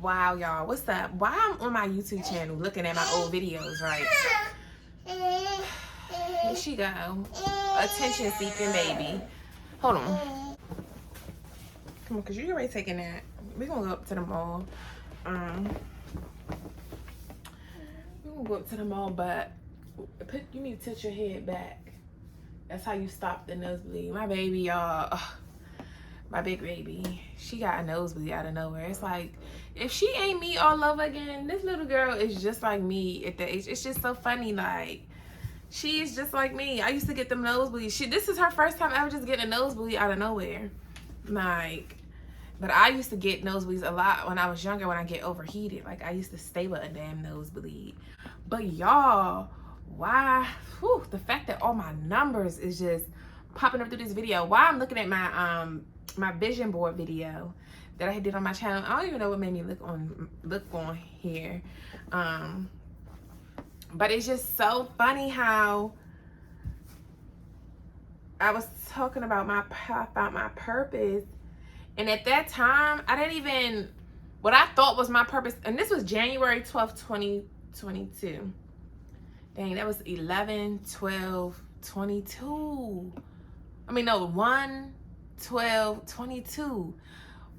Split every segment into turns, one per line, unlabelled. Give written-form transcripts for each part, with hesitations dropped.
Wow, y'all, what's up? Why I'm on my YouTube channel looking at my old videos, right? Here she go. Attention seeking baby. Hold on. Come on, cause you already taking that. We're gonna go up to the mall. We're gonna go up to the mall, but you need to tilt your head back. That's how you stop the nosebleed. My baby, y'all. My big baby, she got a nosebleed out of nowhere. It's like, if she ain't me all over again, this little girl is just like me at the age. It's just so funny, like, she is just like me. I used to get them nosebleeds. This is her first time ever just getting a nosebleed out of nowhere. Like, but I used to get nosebleeds a lot when I was younger, when I get overheated. Like, I used to stay with a damn nosebleed. But y'all, why, whew, the fact that all my numbers is just popping up through this video. Why I'm looking at my my vision board video that I did on my channel. I don't even know what made me look on here. But it's just so funny how I was talking about how I found my purpose. And at that time, I didn't even, what I thought was my purpose, and this was January 12th, 2022. Dang, that was 11/12/22. I mean, no, 1/12/22.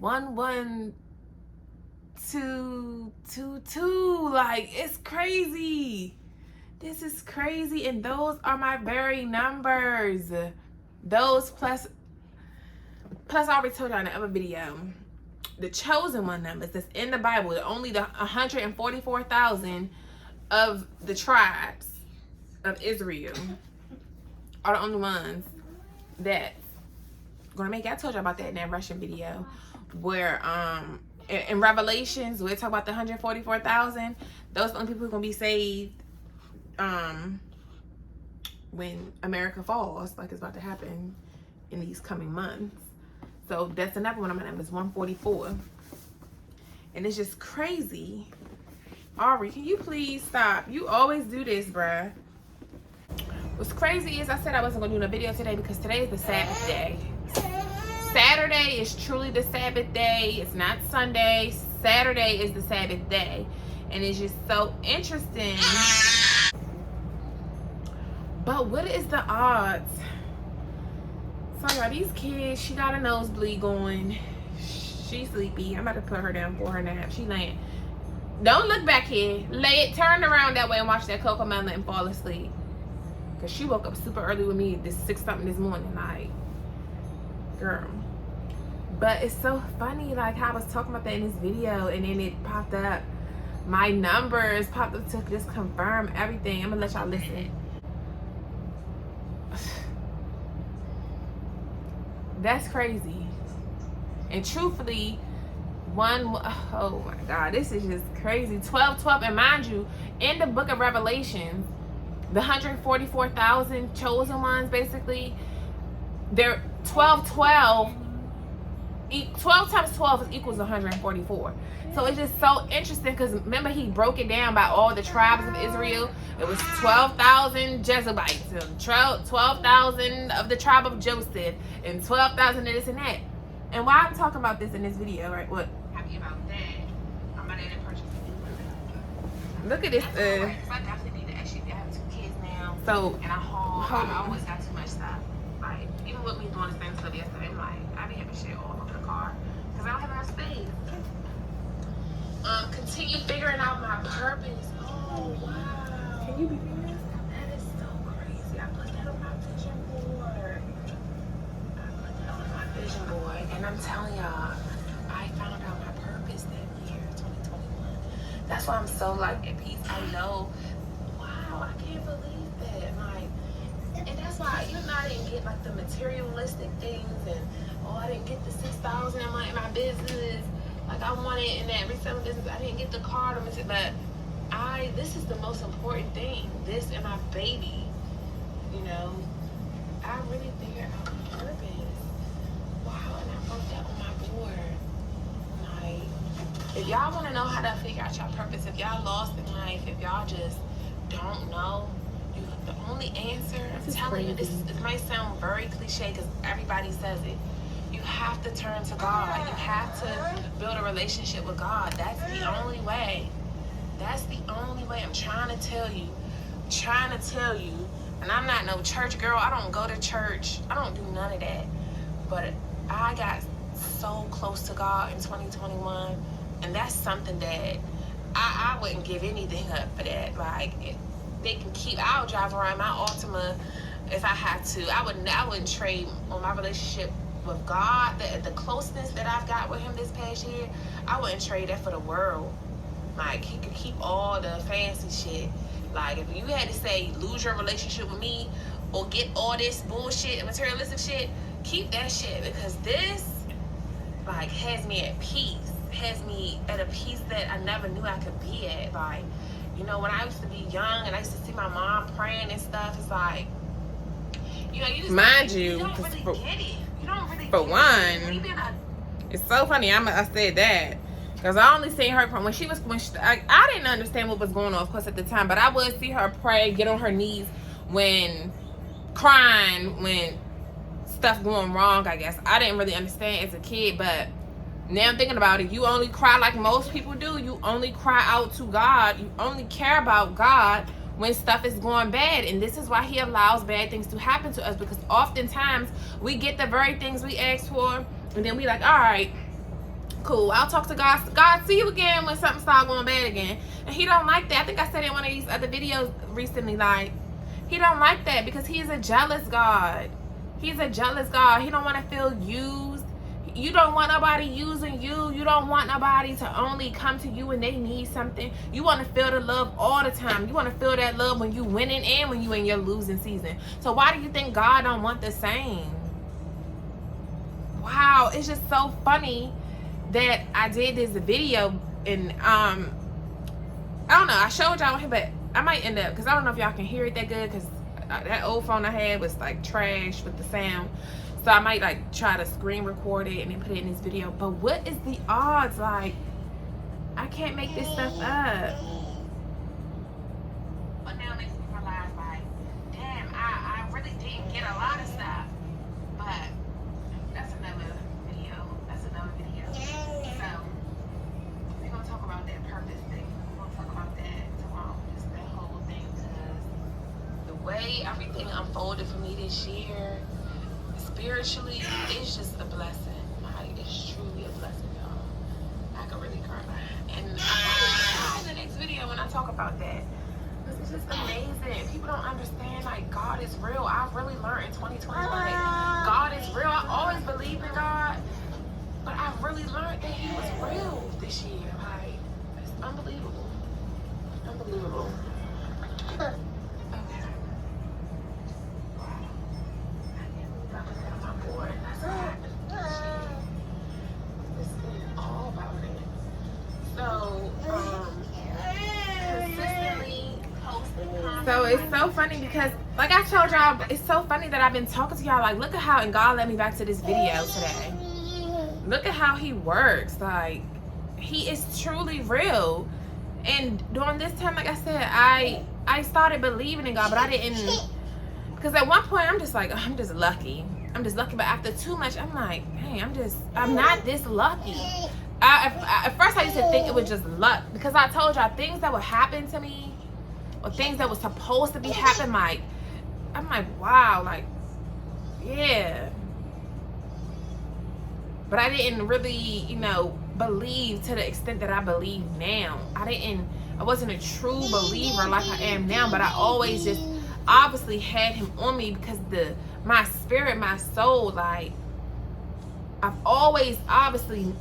1/1/2/22. Like, it's crazy. This is crazy. And those are my very numbers. Those plus I already told y'all in the other video, the chosen one numbers that's in the Bible, only the 144,000 of the tribes of Israel are the only ones that gonna make it. I told you about that in that Russian video where in Revelations we talk about the 144,000. Those are the only people who are gonna be saved when America falls, like it's about to happen in these coming months. So that's another one of my numbers, 144. And it's just crazy. Ari, can you please stop? You always do this, bruh. What's crazy is I said I wasn't gonna do no video today because today is the Sabbath day. Saturday is truly the Sabbath day. It's not Sunday. Saturday is the Sabbath day. And it's just so interesting. But what is the odds? So y'all, these kids, she got a nosebleed going. She's sleepy. I'm about to put her down for her nap. She laying. Don't look back here. Lay it, turn around that way and watch that CoComelon and fall asleep. Cause she woke up super early with me this 6-something this morning, like, girl. But it's so funny, like how I was talking about that in this video, and then it popped up. My numbers popped up to just confirm everything. I'm gonna let y'all listen. That's crazy. And truthfully, oh my God, this is just crazy. 12/12, and mind you, in the book of Revelation, the 144,000 chosen ones, basically, they're 12/12. 12 times 12 equals 144. So it's just so interesting because remember he broke it down by all the tribes of Israel. It was 12,000 Jezebites, and 12,000 of the tribe of Joseph, and 12,000 of this and that. And why I'm talking about this in this video, right? What? Happy about that. I'm about to purchase it. Look at this. I definitely need to actually have 2 kids now. So and I always got too much stuff. Like even with me doing the same stuff yesterday, I'm like I be having shit all over the car because I don't have enough space. Continue figuring out my purpose. Oh wow. Can you be serious? That is so crazy. I put that on my vision board. And I'm telling y'all, I found out my purpose that year, 2021. That's why I'm so like at peace. I know, wow, I can't believe that. Like, and that's why even though I didn't get like the materialistic things, and I didn't get the 6,000 in my business. Like I wanted in that reselling business, I didn't get the car, but this is the most important thing. This and my baby, you know. I really figured out my purpose. Wow, and I wrote that on my board. Like, if y'all want to know how to figure out your purpose, if y'all lost in life, if y'all just don't know, the only answer, I'm telling you, this might sound very cliche because everybody says it. You have to turn to God. You have to build a relationship with God. That's the only way. That's the only way. I'm trying to tell you. And I'm not no church girl. I don't go to church. I don't do none of that. But I got so close to God in 2021. And that's something that I wouldn't give anything up for that. Like, they can I'll drive around my Altima if I had to. I wouldn't trade on my relationship with God, the closeness that I've got with him this past year. I wouldn't trade that for the world. Like, he could keep all the fancy shit. Like, if you had to say lose your relationship with me or get all this bullshit and materialistic shit, keep that shit, because this, like, has me at peace. Has me at a peace that I never knew I could be at. Like, you know, when I used to be young and I used to see my mom praying and stuff, it's like, you know, you just
mind
you don't really get it. You don't really
for
get
one,
it.
it's so funny. I said that because I only seen her from when she I didn't understand what was going on, of course, at the time, but I would see her pray, get on her knees when crying, when stuff going wrong. I guess I didn't really understand as a kid, but now I'm thinking about it. You only cry like most people do. You only cry out to God. You only care about God when stuff is going bad. And this is why he allows bad things to happen to us, because oftentimes we get the very things we ask for, and then we like, all right, cool, I'll talk to God. God, see you again when something starts going bad again. And he don't like that. I think I said in one of these other videos recently, like, he don't like that because he's a jealous God. He's a jealous God. He don't want to feel used. You don't want nobody using you. You don't want nobody to only come to you when they need something. You want to feel the love all the time. You want to feel that love when you winning and when you in your losing season. So why do you think God don't want the same? Wow, it's just so funny that I did this video, and I don't know, I showed y'all here, but I might end up, because I don't know if y'all can hear it that good, because that old phone I had was like trash with the sound. So I might like try to screen record it and then put it in this video. But what is the odds? Like, I can't make this stuff up. But now makes me realize, like, damn, I really didn't get a lot of stuff. But that's another video. So we're gonna talk about that purpose thing. We're gonna talk about that tomorrow. Just that whole thing, because the way everything unfolded for me this year, spiritually, it's just a blessing. Like, it's truly a blessing, y'all. I could really cry. And I'll cry in the next video when I talk about that. This is just amazing. People don't understand, like, God is real. I've really learned in 2020, like, God is real. I always believed in God, but I've really learned that he was real this year. Like, it's unbelievable. Unbelievable. So it's so funny because, like I told y'all, it's so funny that I've been talking to y'all. Like, look at how, and God led me back to this video today. Look at how he works. Like, he is truly real. And during this time, like I said, I started believing in God, but I didn't. Because at one point, I'm just like, I'm just lucky. But after too much, I'm like, hey, I'm not this lucky. At first, I used to think it was just luck, because I told y'all things that would happen to me, or things that were supposed to be happening, like, I'm like, wow, like, yeah. But I didn't really, you know, believe to the extent that I believe now. I wasn't a true believer like I am now, but I always just obviously had him on me, because my spirit, my soul, like, I've always, obviously,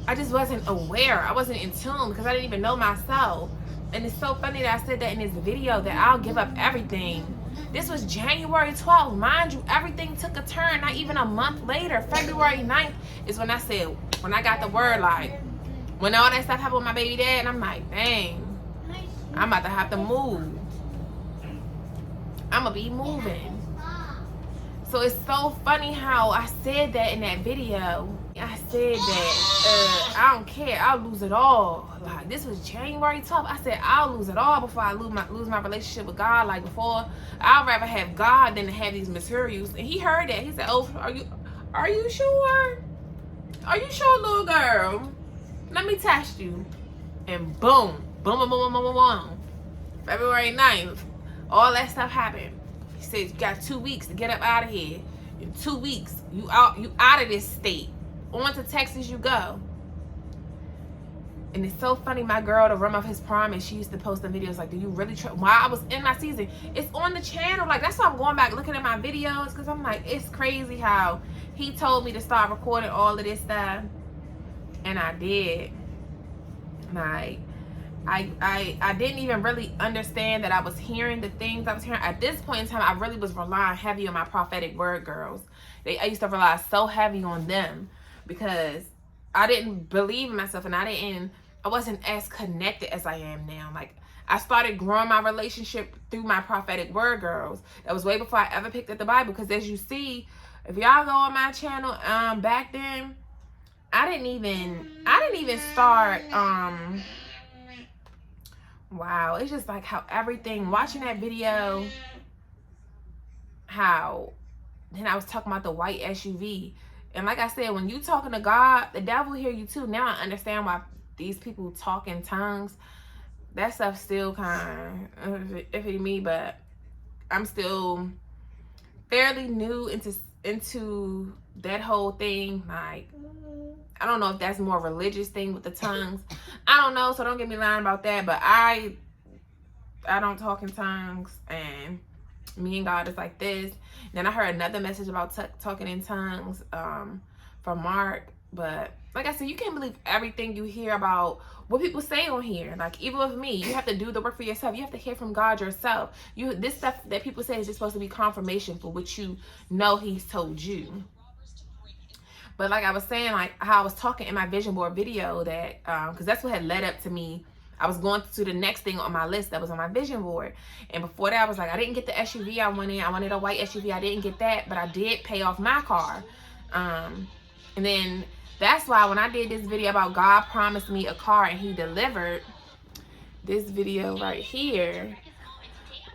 I just wasn't aware. I wasn't in tune, because I didn't even know myself. And it's so funny that I said that in this video, that I'll give up everything. This was January 12th. Mind you, everything took a turn. Not even a month later, February 9th is when I got the word, like, when all that stuff happened with my baby dad, and I'm like, dang, I'm about to have to move. I'm going to be moving. So it's so funny how I said that in that video. I said that I don't care, I'll lose it all. Like, this was January 12th. I said I'll lose it all before I lose my relationship with God. Like, before, I'd rather have God than to have these materials. And he heard that. He said, oh, are you sure?
Are you sure, little girl? Let me test you. And boom. Boom, boom, boom, boom, boom, boom. February 9th. All that stuff happened. He said, you got 2 weeks to get up out of here. In 2 weeks, you out of this state. On to Texas you go. And it's so funny, my girl, the Rim of His Promise, she used to post the videos like, do you really try? While I was in my season, it's on the channel. Like, that's why I'm going back looking at my videos, because I'm like, it's crazy how he told me to start recording all of this stuff. And I did. Like, I didn't even really understand that I was hearing the things I was hearing. At this point in time, I really was relying heavy on my prophetic word girls. I used to rely so heavy on them because I didn't believe in myself, and I wasn't as connected as I am now. Like, I started growing my relationship through my prophetic word girls. That was way before I ever picked up the Bible, because as you see, if y'all go on my channel, back then, I didn't even start, wow, it's just like how everything, watching that video, how, then I was talking about the white SUV. And like I said, when you talking to God, the devil hear you too. Now I understand why these people talk in tongues. That stuff still kind of iffy to me, but I'm still fairly new into that whole thing. Like, I don't know if that's more religious thing with the tongues. I don't know, so don't get me lying about that. But I don't talk in tongues, and me and God is like this. Then I heard another message about talking in tongues from Mark. But like I said, you can't believe everything you hear about what people say on here. Like, even with me, you have to do the work for yourself. You have to hear from God yourself. This stuff that people say is just supposed to be confirmation for what you know He's told you. But like I was saying, like how I was talking in my vision board video, that because that's what had led up to me. I was going to the next thing on my list that was on my vision board. And before that, I was like, I didn't get the SUV I wanted. I wanted a white SUV. I didn't get that, but I did pay off my car. And then that's why when I did this video about God promised me a car and He delivered, this video right here,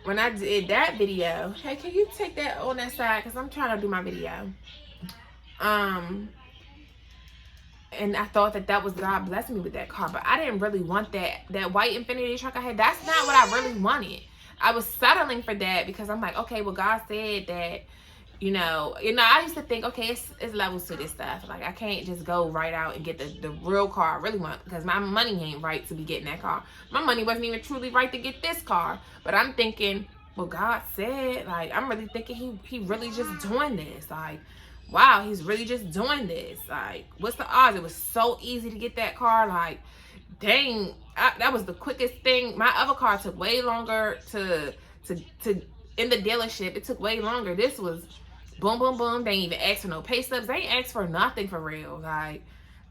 when I did that video, hey, can you take that on that side? Because I'm trying to do my video. And I thought that was God blessing me with that car, but I didn't really want that white Infiniti truck I had. That's not what I really wanted. I was settling for that because I'm like, okay, well, God said that, you know, I used to think, okay, it's levels to this stuff. Like, I can't just go right out and get the real car I really want, because my money ain't right to be getting that car. My money wasn't even truly right to get this car. But I'm thinking, well, God said, like, I'm really thinking he really just doing this. Like, wow, He's really just doing this. Like, what's the odds? It was so easy to get that car. Like, dang, that was the quickest thing. My other car took way longer to in the dealership. It took way longer. This was boom, boom, boom. They ain't even asked for no pay stubs. They ain't asked for nothing for real. Like,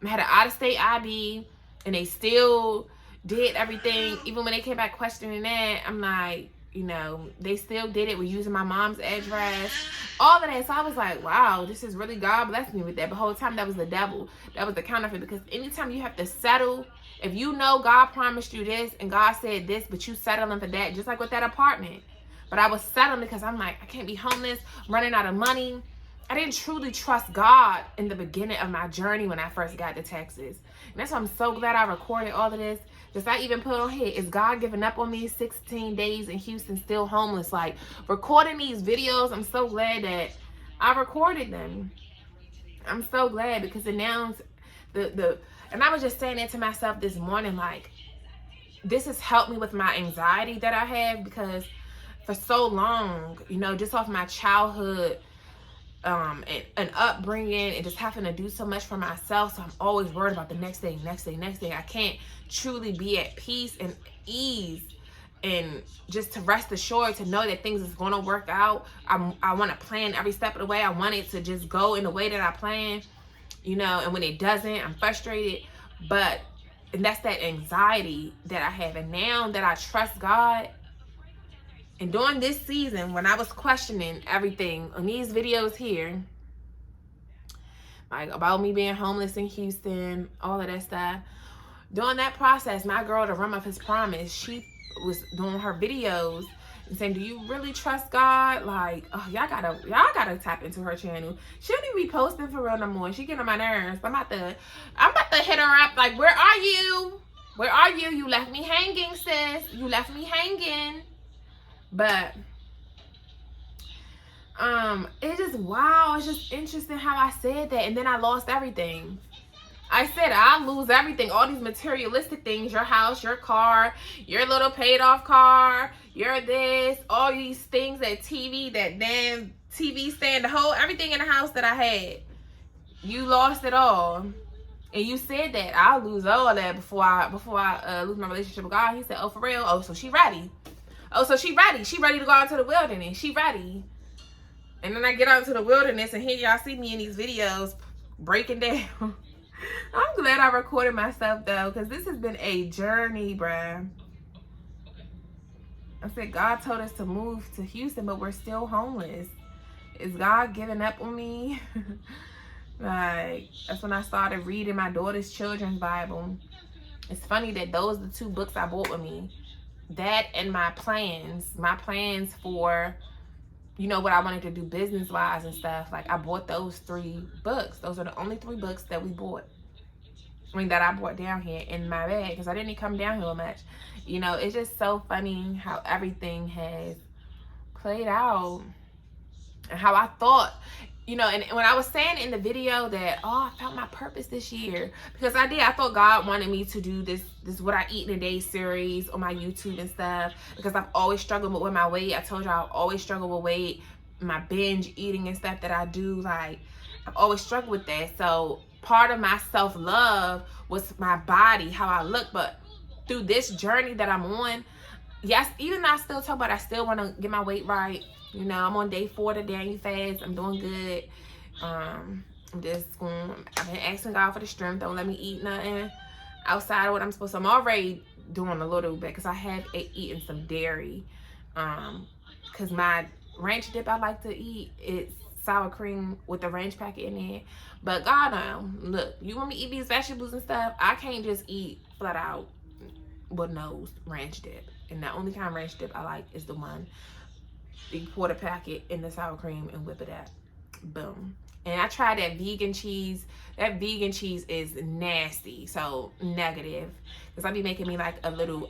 I had an out-of-state ID, and they still did everything. Even when they came back questioning that, I'm like, you know, they still did it. We're using my mom's address, all of that. So I was like, wow, this is really God blessed me with that. But the whole time, that was the devil. That was the counterfeit. Because anytime you have to settle, if you know God promised you this and God said this, but you settling for that, just like with that apartment. But I was settling because I'm like, I can't be homeless, running out of money. I didn't truly trust God in the beginning of my journey when I first got to Texas. And that's why I'm so glad I recorded all of this. Just I even put on here, is God giving up on me? 16 days in Houston, still homeless. Like, recording these videos, I'm so glad that I recorded them. I'm so glad, because it now and I was just saying that to myself this morning, like, this has helped me with my anxiety that I have, because for so long, you know, just off my childhood, and upbringing, and just having to do so much for myself, so I'm always worried about the next thing. I can't truly be at peace and ease, and just to rest assured to know that things is going to work out. I want to plan every step of the way. I want it to just go in the way that I plan, you know, and when it doesn't, I'm frustrated. And that's that anxiety that I have. And now that I trust God, and during this season, when I was questioning everything on these videos here, like about me being homeless in Houston, all of that stuff, during that process, my girl, the Rim of His Promise, she was doing her videos, and saying, do you really trust God? Like, oh, y'all gotta tap into her channel. She don't even be posting for real no more. She getting on my nerves. I'm about to hit her up. Like, where are you? Where are you? You left me hanging, sis. You left me hanging. But it's just wow. It's just interesting how I said that, and then I lost everything. I said I'll lose everything, all these materialistic things, your house, your car, your little paid off car, your this, all these things, that TV, that damn TV stand, the whole, everything in the house that I had. You lost it all. And you said that I'll lose all that before I lose my relationship with God. He said, oh, for real? Oh, so she ready. Oh, so she ready. She ready to go out to the wilderness. She ready. And then I get out into the wilderness, and here y'all see me in these videos breaking down. I'm glad I recorded myself, though, because this has been a journey, bruh. I said, God told us to move to Houston, but we're still homeless. Is God giving up on me? Like, that's when I started reading my daughter's children's Bible. It's funny that those are the 2 books I bought with me. That and my plans for, you know, what I wanted to do business-wise and stuff. Like, I bought those 3 books. Those are the only 3 books that we bought. I mean, that I brought down here in my bag, because I didn't come down here much. You know, it's just so funny how everything has played out and how I thought, you know, and when I was saying in the video that, oh, I found my purpose this year, because I did. I thought God wanted me to do this What I Eat in a Day series on my YouTube and stuff, because I've always struggled with my weight. I told y'all I've always struggled with weight, my binge eating and stuff that I do. Like, I've always struggled with that. So part of my self-love was my body, how I look. But through this journey that I'm on, yes, even though I still talk about I still want to get my weight right. You know, I'm on day 4 of the Daniel fast. I'm doing good. I'm just going, I've been asking God for the strength. Don't let me eat nothing outside of what I'm supposed to. I'm already doing a little bit, because I have eaten some dairy. Because my ranch dip I like to eat, it's sour cream with the ranch packet in it. But God, look, you want me to eat these vegetables and stuff? I can't just eat flat out with no ranch dip. And the only kind of ranch dip I like is the one you pour the packet in the sour cream and whip it up. Boom. And I tried that vegan cheese. That vegan cheese is nasty. So negative. Because I be making me like a little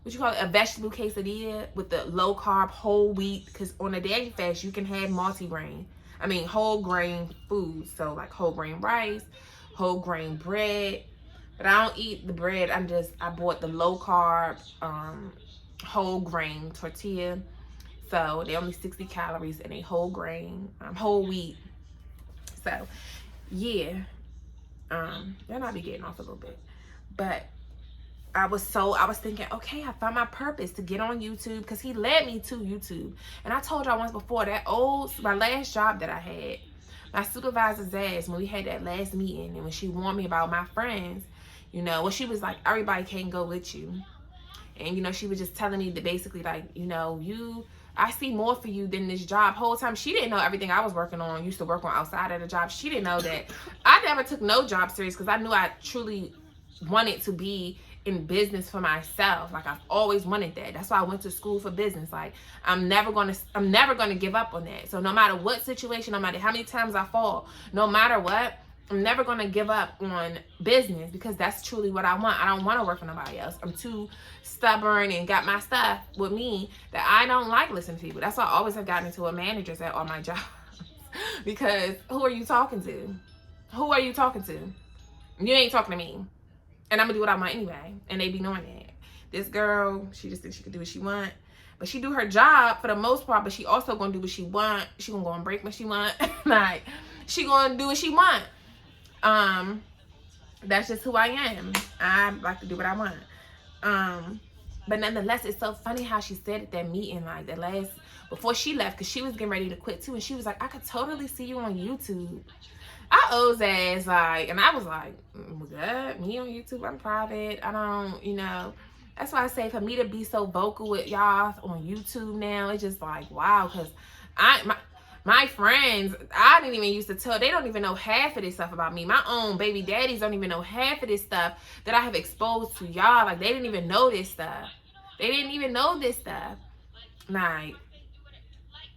what you call it, a vegetable quesadilla with the low carb whole wheat. Because on a daily fast you can have whole grain foods. So like whole grain rice, whole grain bread. But I don't eat the bread. I bought the low carb whole grain tortilla. So they're only 60 calories in a whole grain, whole wheat. So yeah, then I'll be getting off a little bit. But I was thinking, okay, I found my purpose to get on YouTube, because he led me to YouTube. And I told y'all once before, my last job that I had, my supervisor's ass, when we had that last meeting, and when she warned me about my friends, you know, when she was like, everybody can't go with you. And, you know, she was just telling me that basically, like, you know, I see more for you than this job. Whole time, she didn't know everything I was working on, used to work on outside of the job. She didn't know that. I never took no job serious, because I knew I truly wanted to be in business for myself. Like, I've always wanted that. That's why I went to school for business. Like, I'm never gonna give up on that. So no matter what situation, no matter how many times I fall, no matter what, I'm never going to give up on business, because that's truly what I want. I don't want to work for nobody else. I'm too stubborn and got my stuff with me that I don't like listening to people. That's why I always have gotten into a managers at all my jobs. Because who are you talking to? Who are you talking to? You ain't talking to me. And I'm going to do what I want anyway. And they be knowing that. This girl, she just thinks she can do what she want. But she do her job for the most part, but she also going to do what she want. She going to go on break when she want. Like, she going to do what she want. That's just who I am. I like to do what I want. But nonetheless, it's so funny how she said at that meeting, like before she left, because she was getting ready to quit too, and she was like, I could totally see you on YouTube. I owes ass, like, and I was like, what? Me on YouTube? I'm private. I don't, you know. That's why I say, for me to be so vocal with y'all on YouTube now, it's just like, wow, because my friends, I didn't even used to tell, they don't even know half of this stuff about me. My own baby daddies don't even know half of this stuff that I have exposed to y'all. Like, they didn't even know this stuff. They didn't even know this stuff. Like,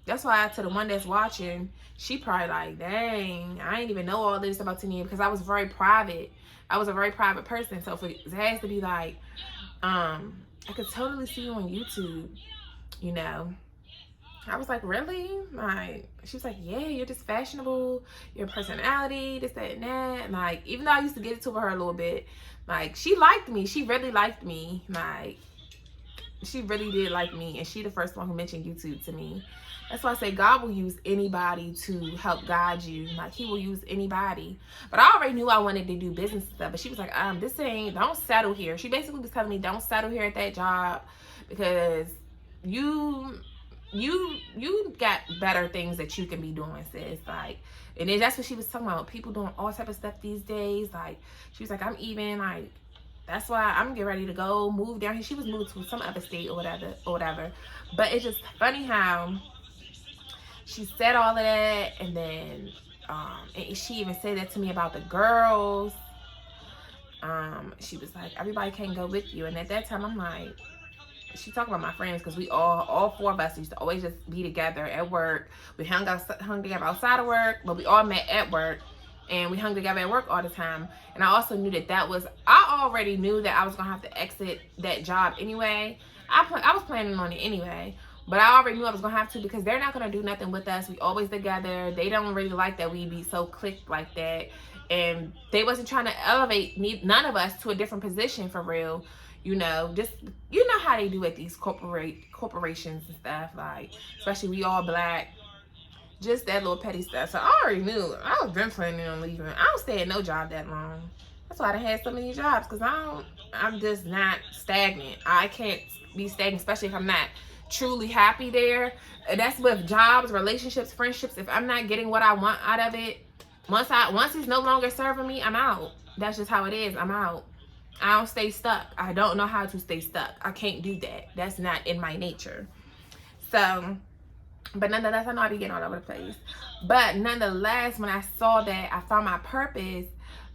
that's why to the one that's watching, she probably like, dang, I didn't even know all this about Tania, because I was very private. I was a very private person. So for Zaz to be like, I could totally see you on YouTube, you know. I was like, really? Like, she was like, yeah, you're just fashionable, your personality, this, that, and that. Like, even though I used to get it to her a little bit, like, she liked me. She really liked me. Like, she really did like me. And she the first one who mentioned YouTube to me. That's why I say God will use anybody to help guide you. Like, he will use anybody. But I already knew I wanted to do business stuff. But she was like, this ain't, don't settle here. She basically was telling me, don't settle here at that job, because you got better things that you can be doing, sis. Like, and then that's what she was talking about. People doing all type of stuff these days. Like, she was like, I'm even, like, that's why I'm getting ready to go move down here. She was moving to some other state or whatever. But it's just funny how she said all of that, and then and she even said that to me about the girls. She was like, everybody can't go with you. And at that time, I'm like, she talking about my friends, because we all four of us used to always just be together at work. We hung together outside of work, but we all met at work, and we hung together at work all the time. And I also knew I already knew that I was gonna have to exit that job anyway. I was planning on it anyway, but I already knew I was gonna have to, because they're not gonna do nothing with us. We always together. They don't really like that we be so clicked like that, and they wasn't trying to elevate none of us to a different position for real. You know, just, you know how they do at these corporations and stuff, like, especially we all black, just that little petty stuff. So I already knew I was been planning on leaving. I don't stay at no job that long. That's why I had so many jobs, because I'm just not stagnant. I can't be stagnant, especially if I'm not truly happy there. And that's with jobs, relationships, friendships. If I'm not getting what I want out of it, once it's no longer serving me, I'm out. That's just how it is. I'm out. I don't stay stuck. I don't know how to stay stuck. I can't do that. That's not in my nature. So, but nonetheless, I know I be getting all over the place. But nonetheless, when I saw that I found my purpose,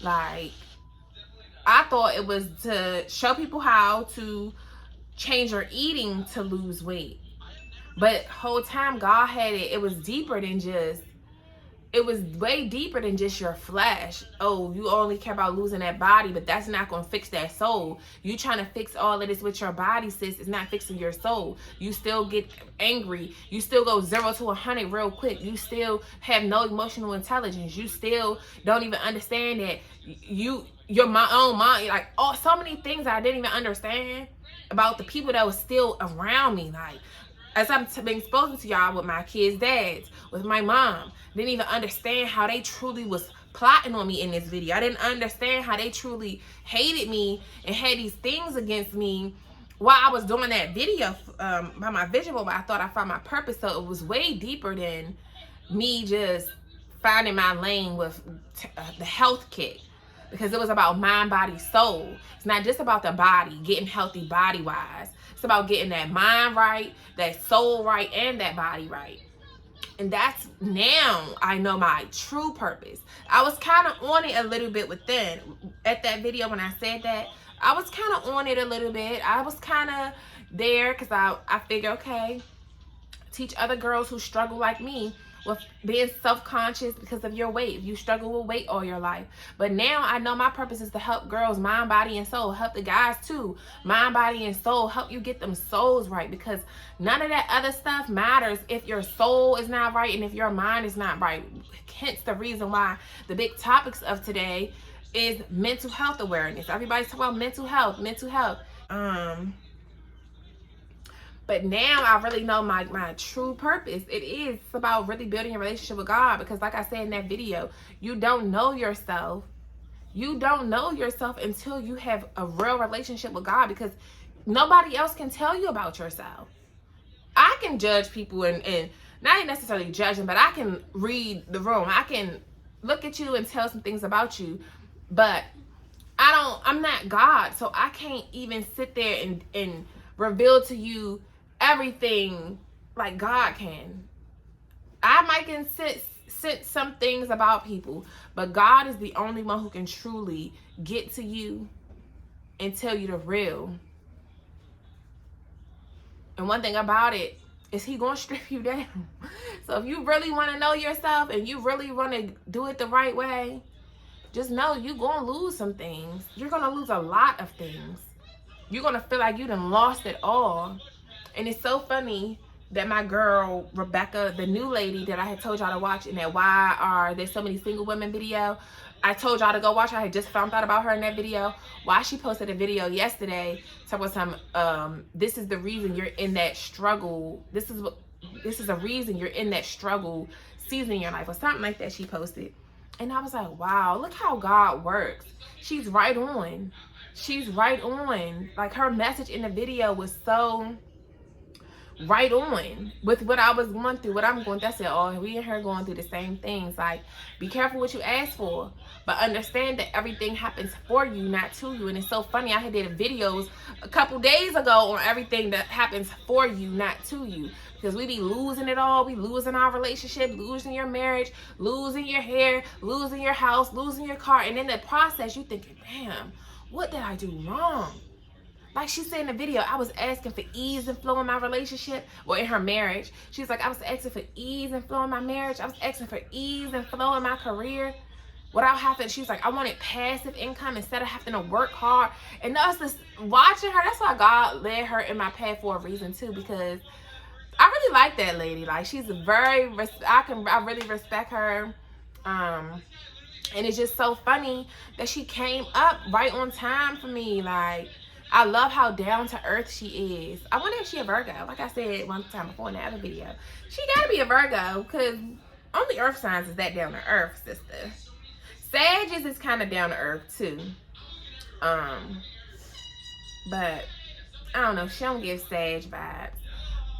like, I thought it was to show people how to change your eating to lose weight. But whole time God had it, it was deeper than just, it was way deeper than just your flesh. Oh, you only care about losing that body, but that's not going to fix that soul. You trying to fix all of this with your body, sis. It's not fixing your soul. You still get angry. You still go 0 to 100 real quick. You still have no emotional intelligence. You still don't even understand that you're my own mind. Like, so many things I didn't even understand about the people that was still around me. Like, as I'm being spoken to y'all with my kids' dads, with my mom, didn't even understand how they truly was plotting on me in this video. I didn't understand how they truly hated me and had these things against me while I was doing that video by my vision board. But I thought I found my purpose. So it was way deeper than me just finding my lane with the health kit, because it was about mind, body, soul. It's not just about the body, getting healthy body-wise. It's about getting that mind right, that soul right, and that body right. And that's, now I know my true purpose. I was kind of on it a little bit within. At that video when I said that, I was kind of on it a little bit. I was kind of there because I figured, okay, teach other girls who struggle like me with being self-conscious because of your weight. If you struggle with weight all your life. But now I know my purpose is to help girls mind, body, and soul. Help the guys too. Mind, body, and soul. Help you get them souls right, because none of that other stuff matters if your soul is not right and if your mind is not right. Hence the reason why the big topics of today is mental health awareness. Everybody's talking about mental health. But now I really know my true purpose. It's about really building a relationship with God, because like I said in that video, you don't know yourself. You don't know yourself until you have a real relationship with God, because nobody else can tell you about yourself. I can judge people and not necessarily judge them, but I can read the room. I can look at you and tell some things about you, but I'm not God, so I can't even sit there and reveal to you everything like God can. I might can sense some things about people, but God is the only one who can truly get to you and tell you the real. And one thing about it is he gonna strip you down. So if you really want to know yourself and you really want to do it the right way, just know you're gonna lose some things. You're gonna lose a lot of things. You're gonna feel like you done lost it all. And it's so funny that my girl Rebecca, the new lady that I had told y'all to watch in that Why Are There So Many Single Women video, I told y'all to go watch her. I had just found out about her in that video. Why she posted a video yesterday talking about some this is the reason you're in that struggle. This is a reason you're in that struggle season in your life, or something like that she posted. And I was like, wow, look how God works. She's right on. She's right on. Like, her message in the video was so right on with what I was going through, what I'm going through. I said, oh, we and her going through the same things. Like, be careful what you ask for, but understand that everything happens for you, not to you. And it's so funny, I had did videos a couple days ago on everything that happens for you, not to you. Because we be losing it all. We losing our relationship, losing your marriage, losing your hair, losing your house, losing your car. And in the process, you thinking, damn, what did I do wrong? Like she said in the video, I was asking for ease and flow in my relationship, or in her marriage. She's like, I was asking for ease and flow in my marriage. I was asking for ease and flow in my career without having, she was like, I wanted passive income instead of having to work hard. And us just watching her, that's why God led her in my path for a reason too, because I really like that lady. Like, she's very, I really respect her. And it's just so funny that she came up right on time for me. Like, I love how down to earth she is. I wonder if she a Virgo. Like I said one time before in the other video, she gotta be a Virgo, because only earth signs is that down to earth, sister. Sagittarius is kind of down to earth too. But I don't know. She don't give Sag vibes.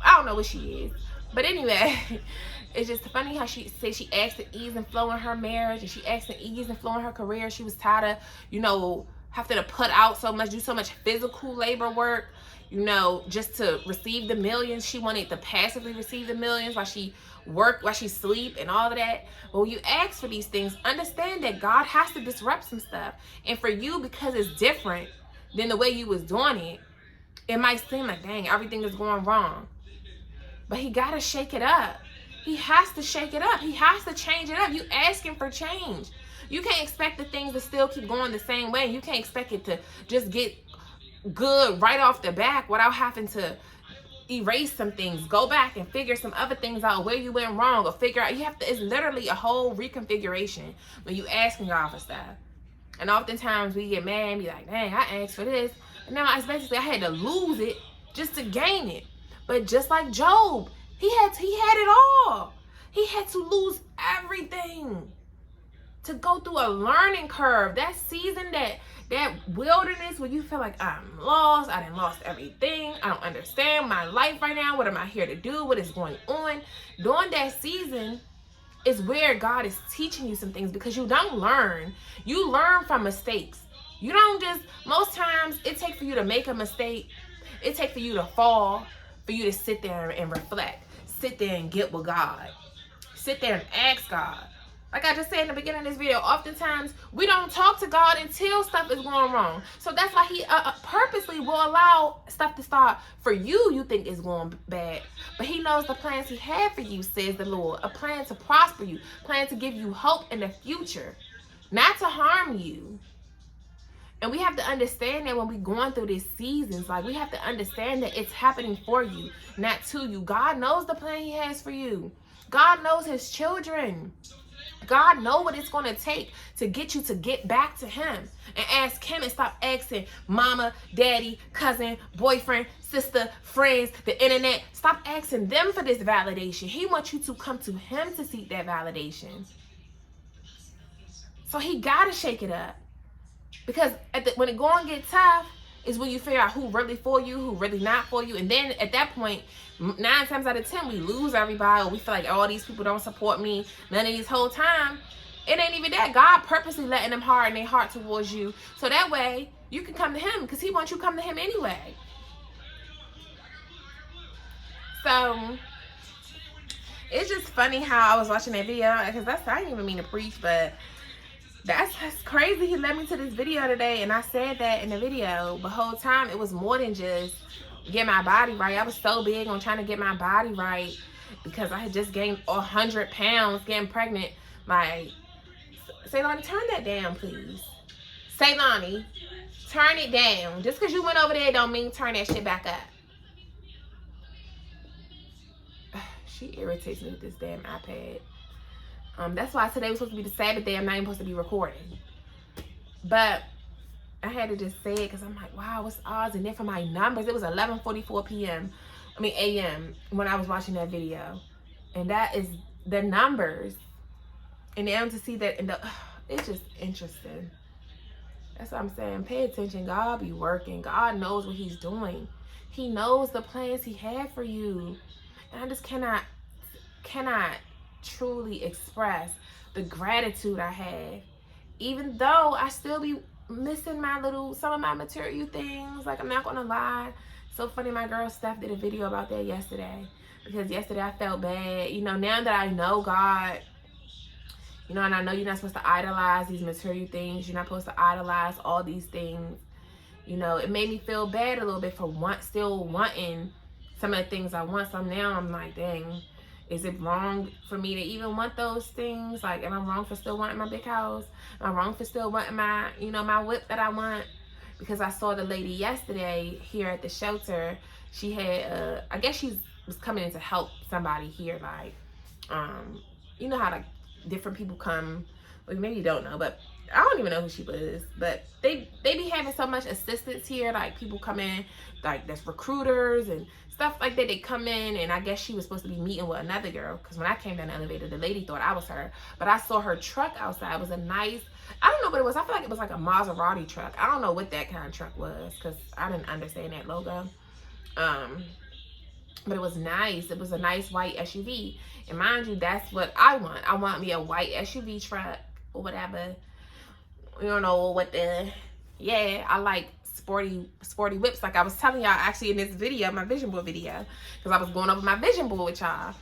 I don't know what she is. But anyway, it's just funny how she said she asked for ease and flow in her marriage, and she asked for ease and flow in her career. She was tired of, you know, having to put out so much, do so much physical labor work, you know, just to receive the millions. She wanted to passively receive the millions while she worked, while she sleep and all of that. But when you ask for these things, understand that God has to disrupt some stuff. And for you, because it's different than the way you was doing it, it might seem like, dang, everything is going wrong. But he got to shake it up. He has to shake it up. He has to change it up. You asking for change. You can't expect the things to still keep going the same way. You can't expect it to just get good right off the back without having to erase some things, go back and figure some other things out where you went wrong, or figure out, you have to, it's literally a whole reconfiguration when you asking God for stuff. And oftentimes we get mad and be like, dang, I asked for this. And now it's basically, I had to lose it just to gain it. But just like Job, he had it all. He had to lose everything to go through a learning curve. That season, that wilderness where you feel like I'm lost, I done lost everything, I don't understand my life right now, what am I here to do, what is going on? During that season is where God is teaching you some things, because you don't learn. You learn from mistakes. You don't just, most times it takes for you to make a mistake, it takes for you to fall, for you to sit there and reflect, sit there and get with God, sit there and ask God. Like I just said in the beginning of this video, oftentimes we don't talk to God until stuff is going wrong. So that's why he purposely will allow stuff to start for you think is going bad. But he knows the plans he had for you, says the Lord. A plan to prosper you, plan to give you hope in the future, not to harm you. And we have to understand that when we're going through these seasons, like, we have to understand that it's happening for you, not to you. God knows the plan he has for you. God knows his children. God knows what it's going to take to get you to get back to him and ask him, and stop asking mama, daddy, cousin, boyfriend, sister, friends, the internet. Stop asking them for this validation. He wants you to come to him to seek that validation. So he got to shake it up. Because when it going to get tough is when you figure out who really for you, who really not for you. And then at that point, 9 times out of 10, we lose everybody. Or we feel like, oh, these people don't support me. None of these whole time. It ain't even that. God purposely letting them harden their heart towards you. So that way, you can come to him, because he wants you to come to him anyway. So, it's just funny how I was watching that video. Because I didn't even mean to preach, but that's crazy. He led me to this video today, and I said that in the video, but whole time it was more than just get my body right. I was so big on trying to get my body right because I had just gained 100 pounds getting pregnant. Like, Saylani, turn that down, please. Saylani, turn it down. Just because you went over there don't mean turn that shit back up. She irritates me with this damn iPad. That's why today was supposed to be the Sabbath day. I'm not even supposed to be recording. But I had to just say it because I'm like, wow, what's the odds? And then for my numbers, it was 11:44 a.m. when I was watching that video. And that is the numbers. And then to see that, it's just interesting. That's what I'm saying. Pay attention. God be working. God knows what he's doing. He knows the plans he had for you. And I just cannot truly express the gratitude I have. Even though I still be missing some of my material things. Like, I'm not gonna lie. So funny, my girl Steph did a video about that yesterday. Because yesterday I felt bad. You know, now that I know God, you know, and I know you're not supposed to idolize these material things. You're not supposed to idolize all these things. You know, it made me feel bad a little bit for still wanting some of the things I want. So now I'm like, dang, is it wrong for me to even want those things? Like, am I wrong for still wanting my big house? Am I wrong for still wanting my, you know, my whip that I want? Because I saw the lady yesterday here at the shelter. She had, I guess she was coming in to help somebody here. Like, you know how like different people come, well, maybe you don't know, but I don't even know who she was, but they be having so much assistance here. Like, people come in, like, there's recruiters and stuff like that. They come in, and I guess she was supposed to be meeting with another girl, because when I came down the elevator, the lady thought I was her, but I saw her truck outside. It was a nice, I don't know what it was. I feel like it was like a Maserati truck. I don't know what that kind of truck was, because I didn't understand that logo. But it was nice. It was a nice white SUV. And mind you, that's what I want. I want me a white SUV truck or whatever. You don't know what yeah, I like sporty whips. Like I was telling y'all actually in this video, my vision board video, because I was going over my vision board with y'all.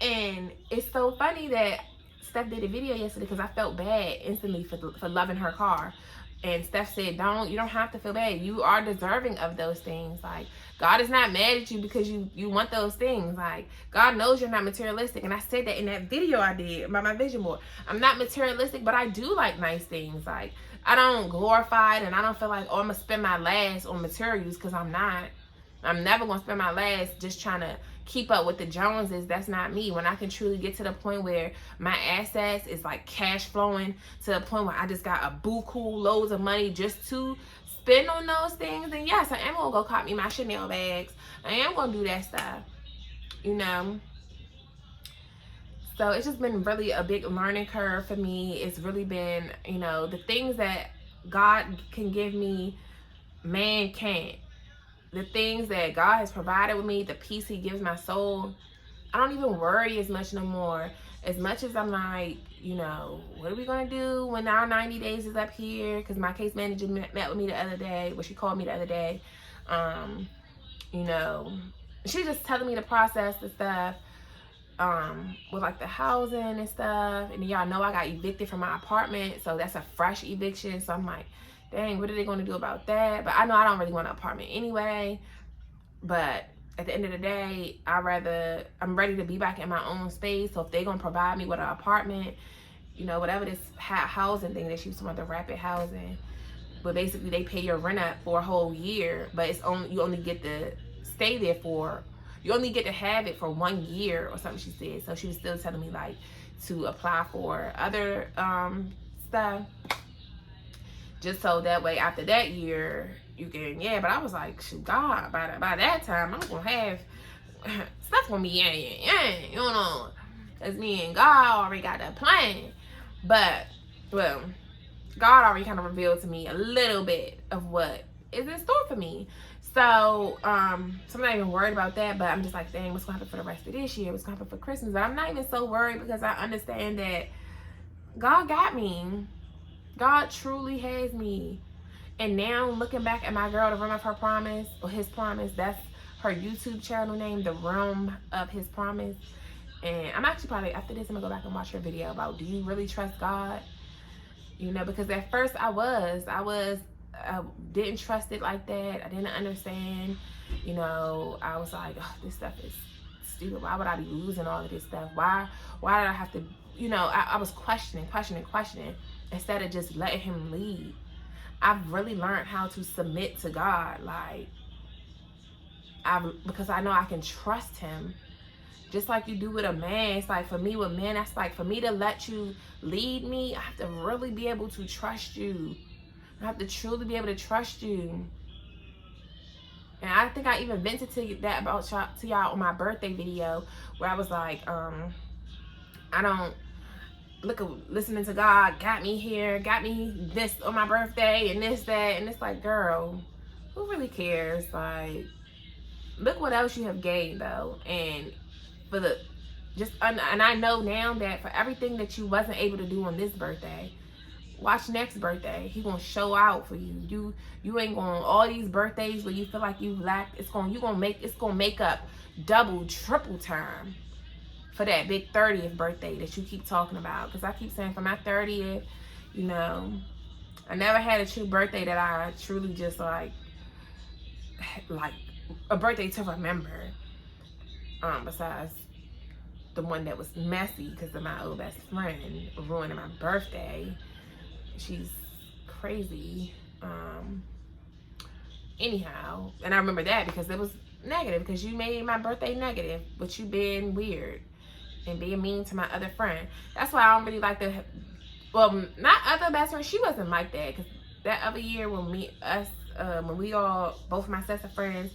And it's so funny that Steph did a video yesterday because I felt bad instantly for loving her car. And Steph said, you don't have to feel bad. You are deserving of those things. Like, God is not mad at you because you want those things. Like, God knows you're not materialistic. And I said that in that video I did about my vision board. I'm not materialistic, but I do like nice things. Like, I don't glorify it, and I don't feel like, oh, I'm going to spend my last on materials, because I'm not. I'm never going to spend my last just trying to keep up with the Joneses. That's not me. When I can truly get to the point where my assets is like cash flowing to the point where I just got a buku loads of money just to spend on those things, and yes, I am gonna go cop me my Chanel bags. I am gonna do that stuff, you know. So it's just been really a big learning curve for me. It's really been, you know, the things that God can give me, man can't. The things that God has provided with me, the peace he gives my soul, I don't even worry as much no more. As much as I'm like, you know, what are we going to do when our 90 days is up here? Because my case manager met with me the other day. Well, she called me the other day. You know, she just telling me the process and stuff with like the housing and stuff. And y'all know I got evicted from my apartment. So that's a fresh eviction. So I'm like, dang, what are they going to do about that? But I know I don't really want an apartment anyway. But at the end of the day, I'm ready to be back in my own space. So if they're going to provide me with an apartment, you know, whatever this housing thing that she was talking about, the rapid housing. But basically they pay your rent up for a whole year. But you only get to stay there you only get to have it for 1 year or something, she said. So she was still telling me like to apply for other stuff. Just so that way after that year you can, yeah. But I was like, shoot, God, by that time I'm gonna have stuff gonna be you know, because me and God already got that plan. But well, God already kind of revealed to me a little bit of what is in store for me. So so I'm not even worried about that. But I'm just like, dang, what's gonna happen for the rest of this year? What's gonna happen for Christmas? But I'm not even so worried, because I understand that God got me. God truly has me. And now looking back at my girl, The Realm of Her Promise, or His Promise, that's her YouTube channel name, The Realm of His Promise. And I'm actually probably, after this, I'm gonna go back and watch her video about, do you really trust God? You know, because at first I was I didn't trust it like that. I didn't understand. You know, I was like, oh, this stuff is stupid. Why would I be losing all of this stuff? Why did I have to, you know, I was questioning instead of just letting him lead. I've really learned how to submit to God, like, because I know I can trust him. Just like you do with a man. It's like, for me with men, that's like, for me to let you lead me, I have to really be able to trust you. I have to truly be able to trust you. And I think I even vented to that about to y'all on my birthday video, where I was like, I don't listening to God got me here, got me this on my birthday and this, that, and it's like, girl, who really cares? Like, look what else you have gained though. And for the and I know now that for everything that you wasn't able to do on this birthday, watch next birthday. He gonna show out for you. You ain't gonna, all these birthdays where you feel like you lacked, it's gonna make up double, triple time for that big 30th birthday that you keep talking about. Because I keep saying, for my 30th, you know, I never had a true birthday that I truly just like a birthday to remember. Besides the one that was messy because of my old best friend ruining my birthday. She's crazy. Anyhow, and I remember that because it was negative, because you made my birthday negative, but you being weird and being mean to my other friend. That's why I don't really like the, well, not other best friend. She wasn't like that, because that other year when when we all, both my sets of friends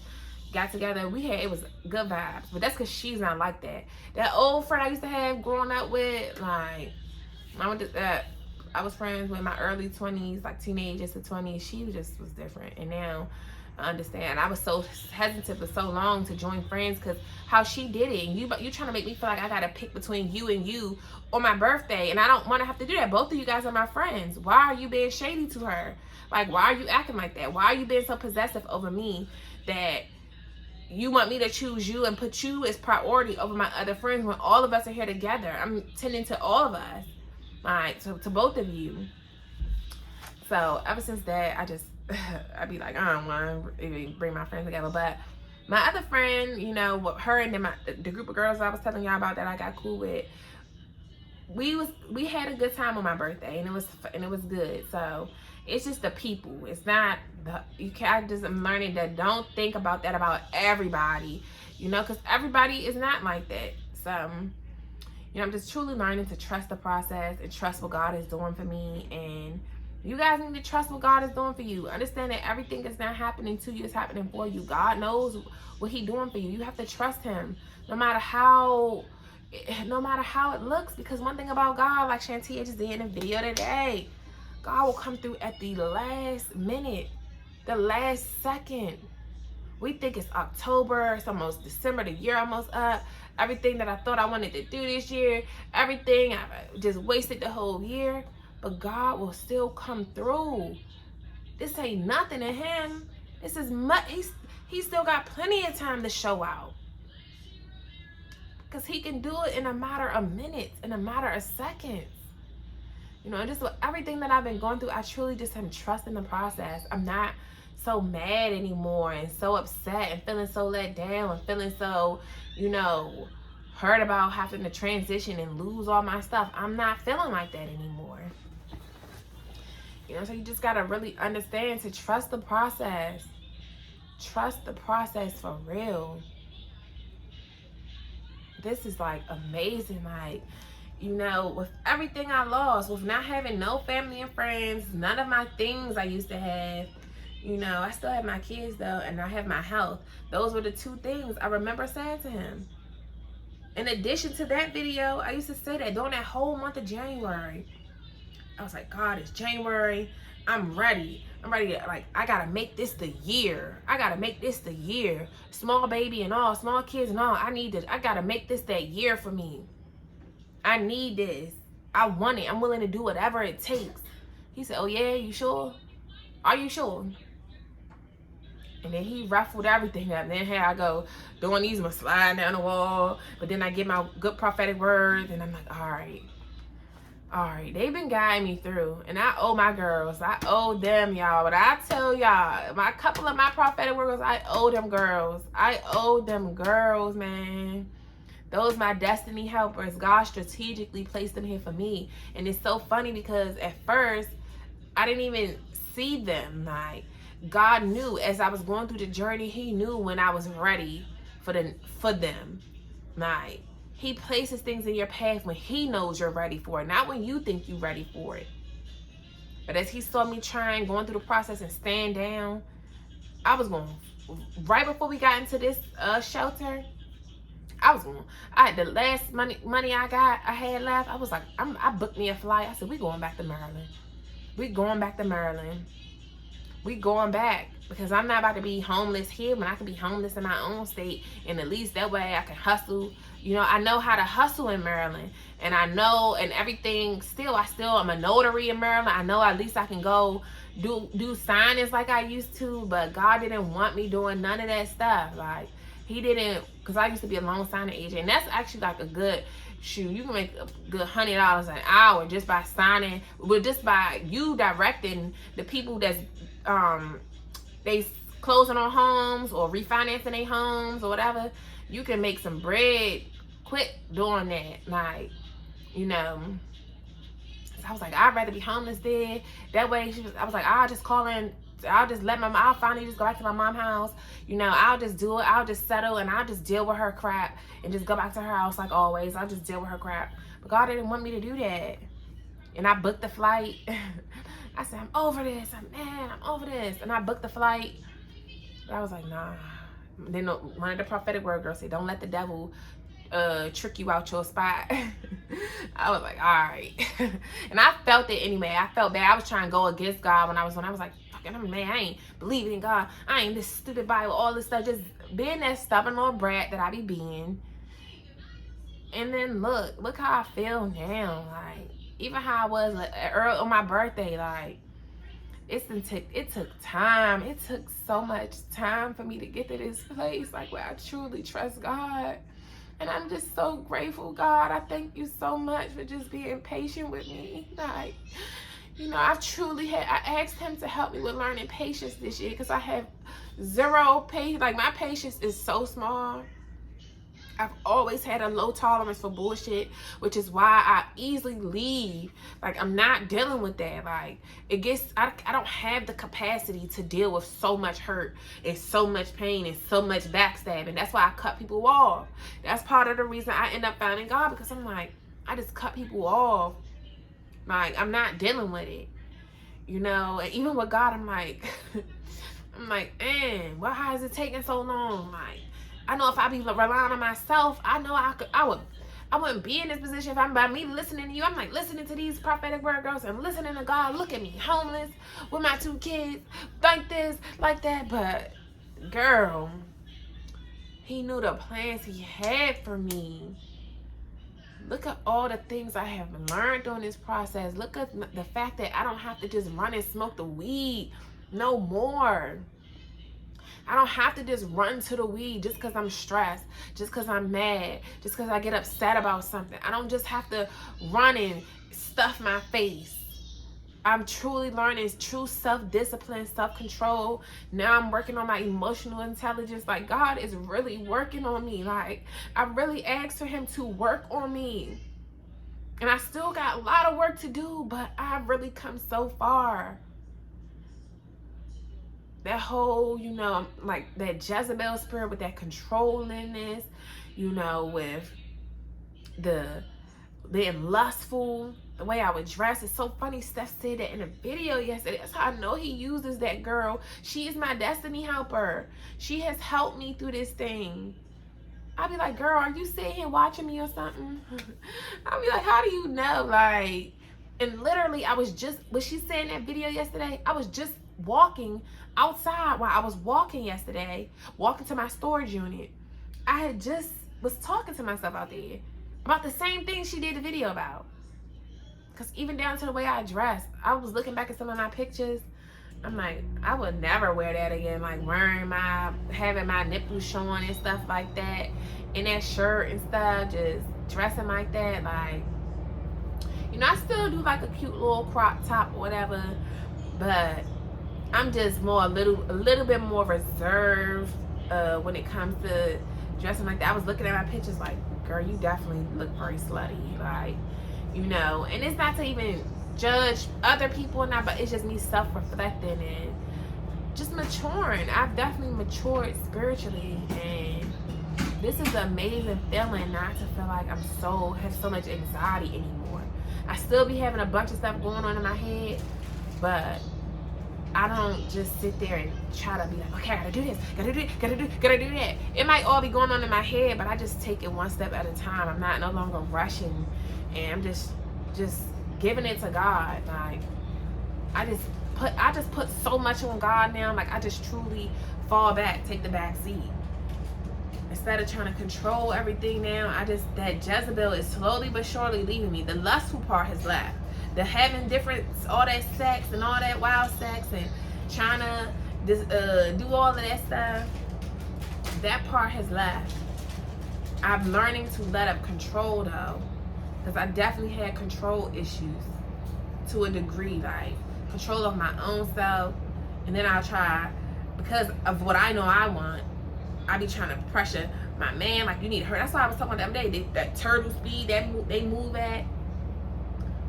got together, it was good vibes. But that's because she's not like that. That old friend I used to have growing up with, like, I was friends with my early 20s, like teenagers to 20s. She just was different. And now I understand. I was so hesitant for so long to join friends because how she did it. And you trying to make me feel like I got to pick between you and you on my birthday. And I don't want to have to do that. Both of you guys are my friends. Why are you being shady to her? Like, why are you acting like that? Why are you being so possessive over me that you want me to choose you and put you as priority over my other friends when all of us are here together? I'm tending to all of us. Like, to both of you. So ever since that, I'd be like, I don't want to bring my friends together. But my other friend, you know, her and then the group of girls I was telling y'all about that I got cool with, we had a good time on my birthday, and it was good. So it's just the people. It's not I'm learning that don't think about that about everybody, you know, because everybody is not like that. So, you know, I'm just truly learning to trust the process and trust what God is doing for me. And you guys need to trust what God is doing for you. Understand that everything that's not happening to you is happening for you. God knows what he's doing for you. You have to trust him no matter how it looks. Because one thing about God, like Shantia just did in a video today, God will come through at the last minute, the last second. We think it's October, it's almost December, the year almost up. Everything that I thought I wanted to do this year, everything, I just wasted the whole year. But God will still come through. This ain't nothing to him. This is he's still got plenty of time to show out. Because he can do it in a matter of minutes, in a matter of seconds. You know, just with everything that I've been going through, I truly just am trusting the process. I'm not so mad anymore and so upset and feeling so let down and feeling so, you know, hurt about having to transition and lose all my stuff. I'm not feeling like that anymore. You know, so you just got to really understand to trust the process. Trust the process for real. This is like amazing. Like, you know, with everything I lost, with not having no family and friends, none of my things I used to have, you know, I still have my kids though, and I have my health. Those were the two things I remember saying to him. In addition to that video, I used to say that during that whole month of January. I was like, God, it's January. I'm ready. I'm ready to, like, I gotta make this the year. I gotta make this the year. Small baby and all, small kids and all. I gotta make this that year for me. I need this. I want it. I'm willing to do whatever it takes. He said, oh yeah, you sure? Are you sure? And then he ruffled everything up. And then here I go doing these, my sliding down the wall. But then I get my good prophetic words, and I'm like, all right. All right, they've been guiding me through, and I owe my girls. I owe them, y'all. But I tell y'all, my couple of my prophetic workers, I owe them girls. I owe them girls, man. Those my destiny helpers. God strategically placed them here for me. And it's so funny because at first, I didn't even see them. Like, God knew as I was going through the journey, he knew when I was ready for them. Like, he places things in your path when he knows you're ready for it, not when you think you're ready for it. But as he saw me going through the process and stand down, I was going, right before we got into this shelter, I had the last money I had left. I was like, I booked me a flight. I said, we going back to Maryland. We going back to Maryland. We going back. Because I'm not about to be homeless here when I can be homeless in my own state. And at least that way I can hustle. You know, I know how to hustle in Maryland. And I know and everything. I still am a notary in Maryland. I know at least I can go do signings like I used to. But God didn't want me doing none of that stuff. Like, he didn't, because I used to be a loan signing agent. And that's actually like a good, you can make a good $100 an hour just by signing, just by you directing the people that's, they closing on homes or refinancing their homes or whatever. You can make some bread quick doing that. Like, you know. So I was like, I'd rather be homeless there. That way, I was like, I'll just finally just go back to my mom's house. You know, I'll just do it. I'll just settle and I'll just deal with her crap and just go back to her house like always. I'll just deal with her crap. But God didn't want me to do that. And I booked the flight. I said, I'm over this. I'm over this. And I booked the flight. But I was like, nah. Then one of the prophetic word girls said, don't let the devil trick you out your spot. I was like, all right. And I felt it anyway. I felt bad. I was trying to go against God when I was like, fucking man, I ain't believing in God. I ain't this stupid Bible, all this stuff. Just being that stubborn little brat that I be being. And then look how I feel now. Like, even how I was early on my birthday, like, it took time. It took so much time for me to get to this place, like, where I truly trust God. And I'm just so grateful, God. I thank you so much for just being patient with me. Like, you know, I asked him to help me with learning patience this year because I have zero patience. Like, my patience is so small. I've always had a low tolerance for bullshit, which is why I easily leave. Like, I'm not dealing with that. Like, I don't have the capacity to deal with so much hurt and so much pain and so much backstabbing. That's why I cut people off. That's part of the reason I end up finding God, because I'm like, I just cut people off. Like, I'm not dealing with it. You know, and even with God, I'm like, man, why is it taking so long? Like, I know if I be relying on myself, I know I wouldn't be in this position if I'm by me listening to you. I'm like listening to these prophetic word girls and listening to God. Look at me, homeless with my 2 kids, like this, like that. But girl, he knew the plans he had for me. Look at all the things I have learned during this process. Look at the fact that I don't have to just run and smoke the weed no more. I don't have to just run to the weed just because I'm stressed, just because I'm mad, just because I get upset about something. I don't just have to run and stuff my face. I'm truly learning true self-discipline, self-control. Now I'm working on my emotional intelligence. Like, God is really working on me. Like, I really asked for him to work on me. And I still got a lot of work to do, but I've really come so far. That whole, you know, like that Jezebel spirit with that controllingness, you know, with being lustful, the way I would dress. It's so funny. Steph said that in a video yesterday. That's how I know he uses that girl. She is my destiny helper. She has helped me through this thing. I'll be like, girl, are you sitting here watching me or something? I'll be like, how do you know? Like, and literally, was she saying that video yesterday? I was just walking outside while I was walking yesterday, walking to my storage unit. I had just was talking to myself out there about the same thing she did the video about. Because even down to the way I dressed, I was looking back at some of my pictures. I'm like, I would never wear that again. Like having my nipples showing and stuff like that, in that shirt and stuff, just dressing like that. Like, You know, I still do like a cute little crop top or whatever, but I'm just a little bit more reserved when it comes to dressing like that. I was looking at my pictures like, girl, you definitely look very slutty, like, you know. And it's not to even judge other people or not, but it's just me self-reflecting and just maturing. I've definitely matured spiritually, and this is an amazing feeling not to feel like have so much anxiety anymore. I still be having a bunch of stuff going on in my head, but I don't just sit there and try to be like, okay, I gotta do this, gotta do that. It might all be going on in my head, but I just take it one step at a time. I'm no longer rushing, and I'm just giving it to God. Like, I just put so much on God now. Like, I just truly fall back, take the back seat. Instead of trying to control everything now, that Jezebel is slowly but surely leaving me. The lustful part has left. The having all that sex and all that wild sex and trying to do all of that stuff, that part has left. I'm learning to let up control though, because I definitely had control issues to a degree, like control of my own self, and then I'll try, because of what I know I want, I be trying to pressure my man, like, you need to hurry. That's why I was talking about the other day, that turtle speed that they move at.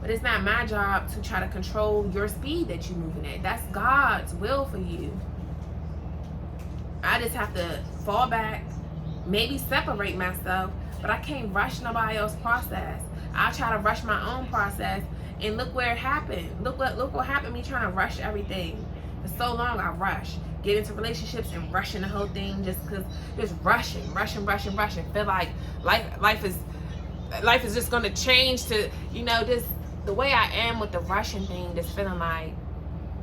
But it's not my job to try to control your speed that you're moving at. That's God's will for you. I just have to fall back, maybe separate myself, but I can't rush nobody else's process. I'll try to rush my own process, and look where it happened. Look what happened, me trying to rush everything. For so long, I rush. Get into relationships and rushing the whole thing just rushing. Feel like life is just gonna change to, you know, just the way I am with the rushing thing, just feeling like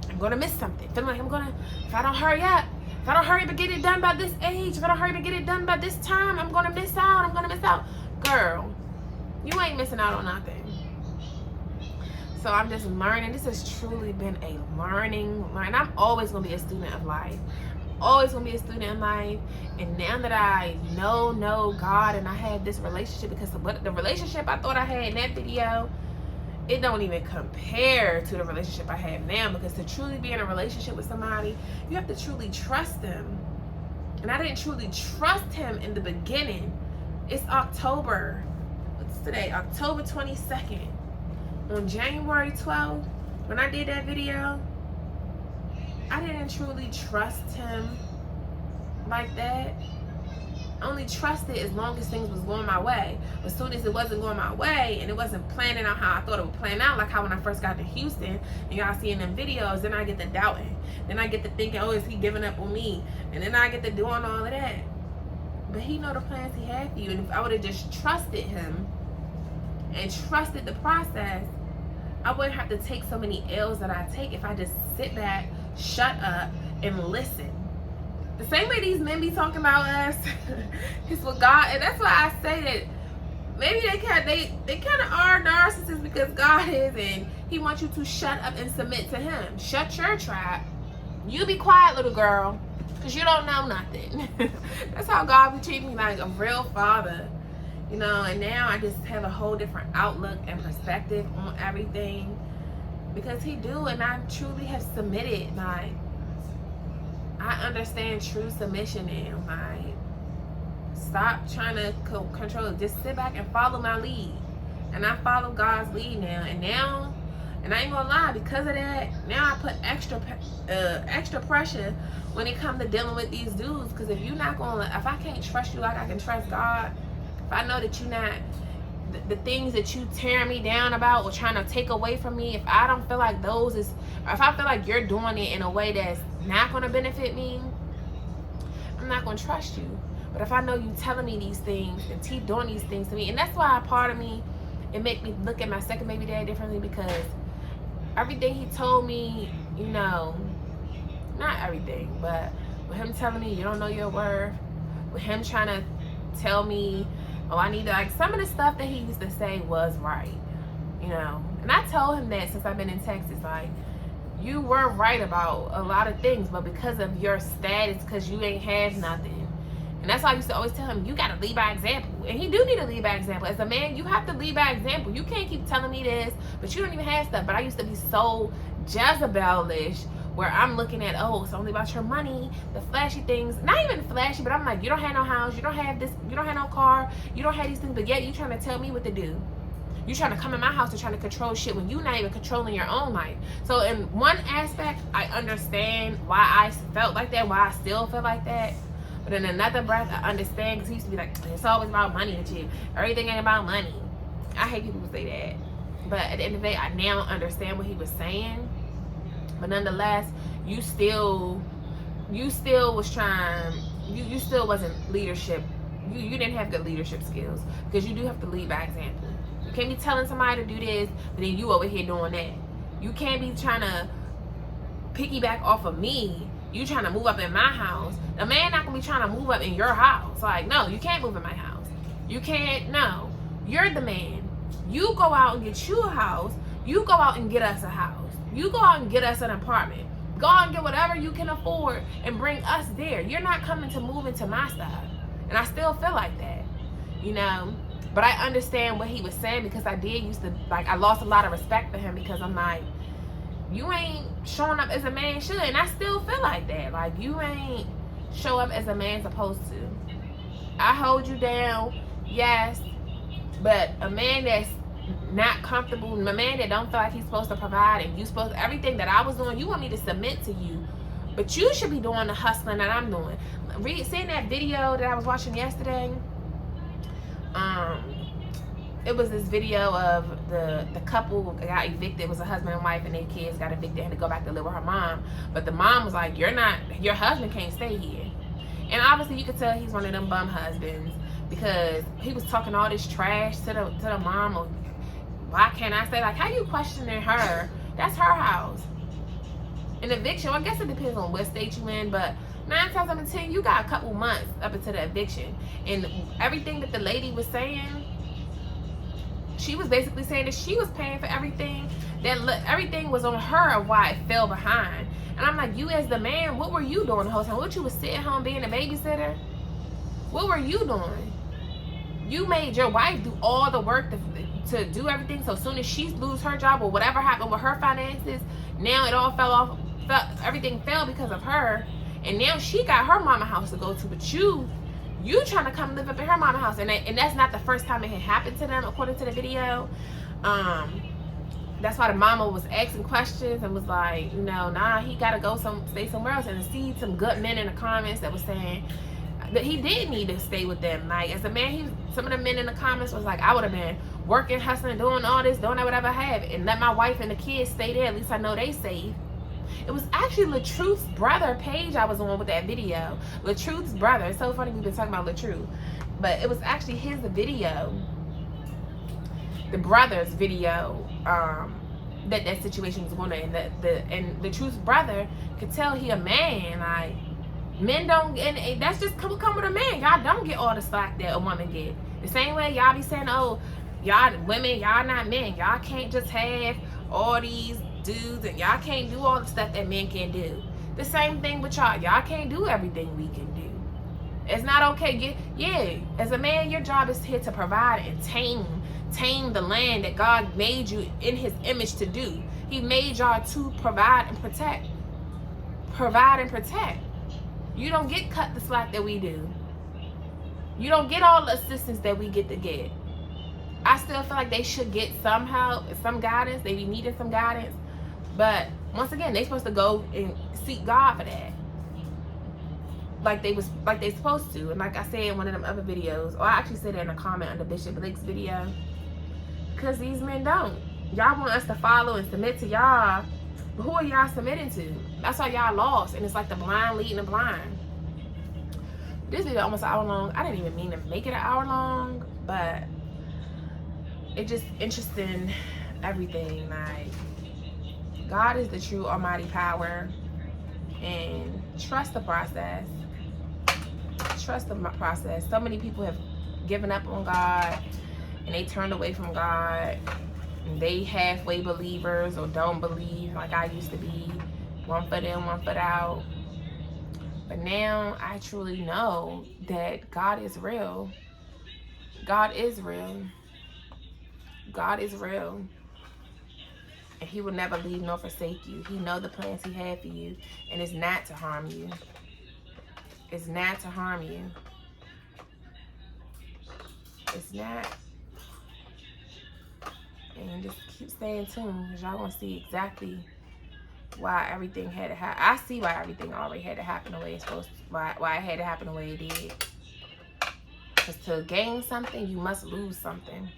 I'm gonna miss something. Feeling like if I don't hurry up and get it done by this age, if I don't hurry up and get it done by this time, I'm gonna miss out. Girl, you ain't missing out on nothing. So I'm just learning. This has truly been a learning. I'm always going to be a student of life. And now that I know God, and I have this relationship, because the relationship I thought I had in that video, it don't even compare to the relationship I have now. Because to truly be in a relationship with somebody, you have to truly trust them. And I didn't truly trust him in the beginning. It's October. What's today? October 22nd. On January 12th, when I did that video, I didn't truly trust him like that. I only trusted as long as things was going my way. As soon as it wasn't going my way and it wasn't planning out how I thought it would plan out, like how when I first got to Houston and y'all seeing them videos, then I get to doubting. Then I get to thinking, oh, is he giving up on me? And then I get to doing all of that. But he know the plans he had for you. And if I would have just trusted him and trusted the process, I wouldn't have to take so many L's that I take if I just sit back, shut up, and listen. The same way these men be talking about us is what God, and that's why I say that maybe they kind of are narcissists, because God is, and he wants you to shut up and submit to him. Shut your trap. You be quiet, little girl, because you don't know nothing. That's how God be treating me, like a real father. You know, and now I just have a whole different outlook and perspective on everything, because he do, and I truly have submitted. Like, I understand true submission now. Like, stop trying to control it. Just sit back and follow my lead. And I follow God's lead now. And I ain't gonna lie, because of that, now I put extra pressure when it comes to dealing with these dudes. Because if I can't trust you like I can trust God, if I know that you're not, the things that you tearing me down about or trying to take away from me, if I don't feel like if I feel like you're doing it in a way that's not going to benefit me, I'm not going to trust you. But if I know you telling me these things and keep doing these things to me, and that's why a part of me, it make me look at my second baby dad differently, because everything he told me, you know, not everything, but with him telling me you don't know your worth, with him trying to tell me, oh, I need to, like, some of the stuff that he used to say was right, you know. And I told him that since I've been in Texas, like, you were right about a lot of things, but because of your status, because you ain't have nothing, And that's why I used to always tell him, you gotta lead by example. And he do need to lead by example. As a man, you have to lead by example. You can't keep telling me this, but you don't even have stuff. But I used to be so Jezebelish, where I'm looking at, oh, it's only about your money, the flashy things. Not even flashy, but I'm like, you don't have no house, you don't have this, you don't have no car, you don't have these things, but yet you trying to tell me what to do. You trying to come in my house to trying to control shit when you not even controlling your own life. So in one aspect, I understand why I felt like that, why I still feel like that. But in another breath, I understand, because he used to be like, it's always about money with you. Everything ain't about money. I hate people who say that. But at the end of the day, I now understand what he was saying. But nonetheless, you still was trying, you still wasn't leadership. You didn't have good leadership skills, because you do have to lead by example. You can't be telling somebody to do this, but then you over here doing that. You can't be trying to piggyback off of me. You trying to move up in my house. The man not gonna be trying to move up in your house. Like, no, you can't move in my house. You can't, no. You're the man. You go out and get you a house. You go out and get us a house. You go out and get us an apartment. Go out and get whatever you can afford and bring us there. You're not coming to move into my stuff. And I still feel like that, you know. But I understand what he was saying, because I did used to, like, I lost a lot of respect for him, because I'm like, you ain't showing up as a man should. And I still feel like that. Like, you ain't show up as a man supposed to. I hold you down, yes, but a man that's not comfortable, a man that don't feel like he's supposed to provide, and you supposed to, everything that I was doing, you want me to submit to you, but you should be doing the hustling that I'm doing. Seeing that video that I was watching yesterday, it was this video of the couple who got evicted. It was a husband and wife, and their kids got evicted and had to go back to live with her mom. But the mom was like, your husband can't stay here. And obviously you could tell he's one of them bum husbands, because he was talking all this trash to the mom. Or, why can't I stay? Like, how you questioning her? That's her house. An eviction, well, I guess it depends on what state you in, but 9 times out of 10, you got a couple months up into the eviction. And everything that the lady was saying, she was basically saying that she was paying for everything, that everything was on her of why it fell behind. And I'm like, you as the man, what were you doing the whole time? What, you was sitting home being a babysitter? What were you doing? You made your wife do all the work to do everything, so as soon as she lose her job or whatever happened with her finances, now it all fell off, everything fell because of her. And now she got her mama house to go to, but you trying to come live up in her mama house, and that's not the first time it had happened to them, according to the video. That's why the mama was asking questions and was like, you know, nah, he gotta go stay somewhere else. And to see some good men in the comments that was saying that he did need to stay with them. Like, as a man, some of the men in the comments was like, I would have been working, hustling, doing all this, doing whatever I have, and let my wife and the kids stay there. At least I know they safe. It was actually LaTruth's brother page I was on with that video. LaTruth's brother. It's so funny we've been talking about LaTruth, but it was actually his video, the brother's video, that situation was going on. And LaTruth's brother could tell he a man. Like, men don't, and that's just come with a man. Y'all don't get all the slack that a woman get. The same way y'all be saying, oh, y'all women, y'all not men. Y'all can't just have all these dudes, and y'all can't do all the stuff that men can do. The same thing with y'all. Y'all can't do everything we can do. It's not okay. Yeah, as a man, your job is here to provide and tame the land that God made you in his image to do. He made y'all to provide and protect. Provide and protect. You don't get cut the slack that we do. You don't get all the assistance that we get to get. I still feel like they should get some help, some guidance. They be needing some guidance. But once again, they supposed to go and seek God for that. Like they supposed to. And like I said in one of them other videos, or I actually said it in a comment under Bishop Blake's video, because these men don't. Y'all want us to follow and submit to y'all, but who are y'all submitting to? That's why y'all lost. And it's like the blind leading the blind. This video almost an hour long. I didn't even mean to make it an hour long, but it just interesting everything. Like, God is the true almighty power, and trust the process. Trust the process. So many people have given up on God, and they turned away from God, and they halfway believers or don't believe, like I used to be, one foot in, one foot out. But now I truly know that God is real. God is real. God is real. And he will never leave nor forsake you. He knows the plans he had for you. And it's not to harm you. It's not to harm you. It's not. And just keep staying tuned, because y'all gonna see exactly why everything had to happen. I see why everything already had to happen the way it's supposed to. Why it had to happen the way it did. Because to gain something, you must lose something.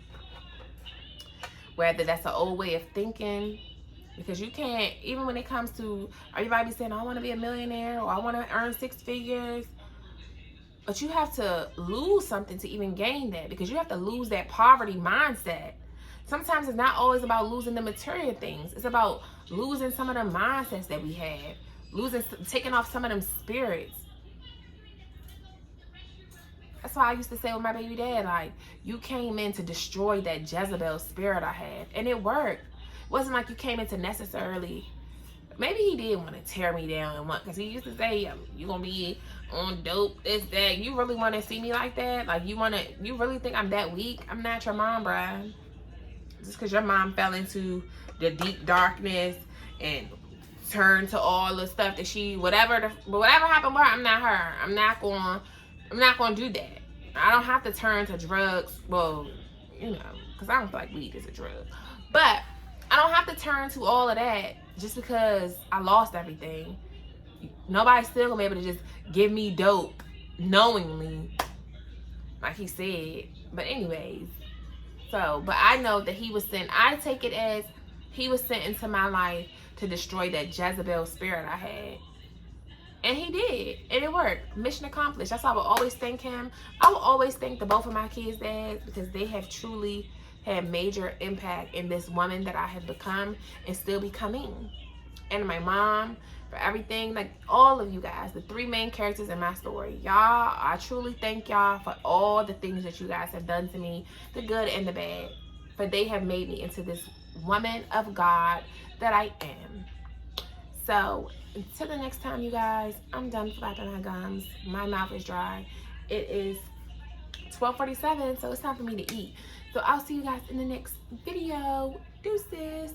Whether that's an old way of thinking, because you can't, even when it comes to, everybody be saying, I want to be a millionaire, or I want to earn 6 figures. But you have to lose something to even gain that, because you have to lose that poverty mindset. Sometimes it's not always about losing the material things. It's about losing some of the mindsets that we have. Taking off some of them spirits. That's why I used to say with my baby dad, like, you came in to destroy that Jezebel spirit I had. And it worked. It wasn't like you came in to necessarily, maybe he did want to tear me down and because he used to say, you gonna be on dope, this, that. You really want to see me like that? Like, you really think I'm that weak? I'm not your mom, bruh. Just because your mom fell into the deep darkness and turned to all the stuff that whatever happened with her, I'm not her. I'm not gonna do that. I don't have to turn to drugs. Well, because I don't feel like weed is a drug. But I don't have to turn to all of that just because I lost everything. Nobody's still gonna be able to just give me dope knowingly, like he said. But anyways, but I know that he was sent. I take it as he was sent into my life to destroy that Jezebel spirit I had. And he did. And it worked. Mission accomplished. That's why I will always thank him. I will always thank both of my kids' dads, because they have truly had major impact in this woman that I have become and still becoming. And my mom, for everything. Like, all of you guys, the 3 main characters in my story. Y'all, I truly thank y'all for all the things that you guys have done to me, the good and the bad. But they have made me into this woman of God that I am. So, until the next time, you guys, I'm done flapping my gums. My mouth is dry. It is 12:47, so it's time for me to eat. So I'll see you guys in the next video. Deuces.